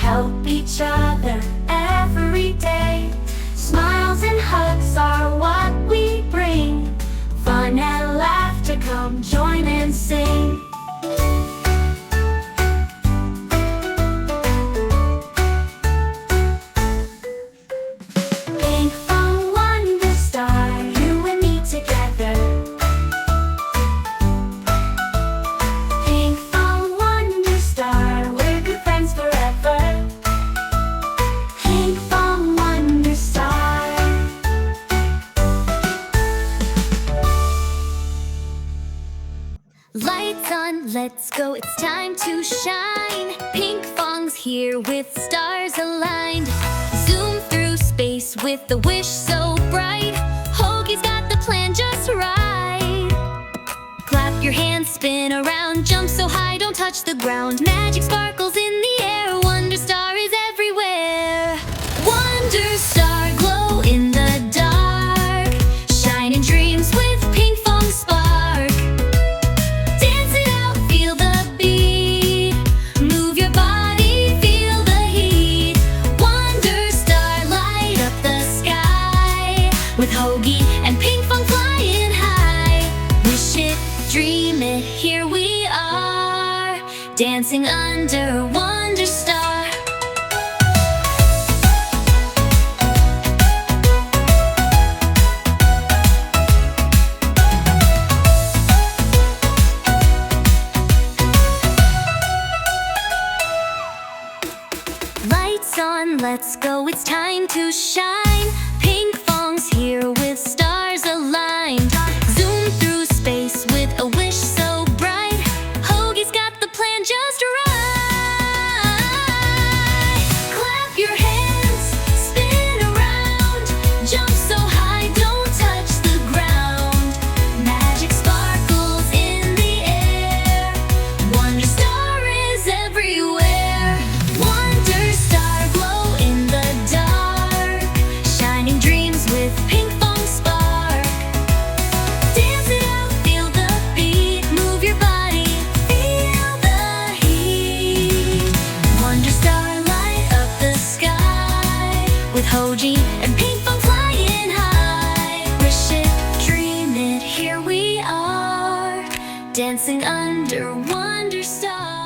help each other every day. Smiles and hugs are what we bring. Fun and laughter, come join and sing. Pinkfong Wonderstar, you and me together. Pinkfong Wonderstar, we're good friends forever. Pinkfong Wonderstar. Lights on, let's go, it's time to shine. Pinkfong's here with stars aligned. Zoom through space with a wish so bright. Hogi's got the plan just right. Clap your hands, spin around, jump so high, don't touch the ground. Magic sparkles in the air, Wonderstar is everywhere. Wonderstar, glow in the dark. Shine in dreams with Pinkfong spark. Dance it out, feel the beat. Move your body, feel the heat. Wonderstar, light up the sky. With Hogi and Pinkfong flying high. Wish it, dream it, here we are. Dancing under Wonderstar. Lights on, let's go, it's time to shine. Pinkfong's here with stars aligned. Zoom through space with a wish so bright. Hogi's got the plan just right. Clap your hands, spin around, jump so high, don't touch the ground. Magic sparkles in the air, Wonderstar is everywhere. Wonderstar, glow in the dark. Shining dreams with Pinkfong spark. Dance it out, feel the beat. Move your body, feel the heat. Wonderstar, light up the sky. With Hogi and Pinkfong flying high. Wish it, dream it, here we are. Dancing under Wonderstar.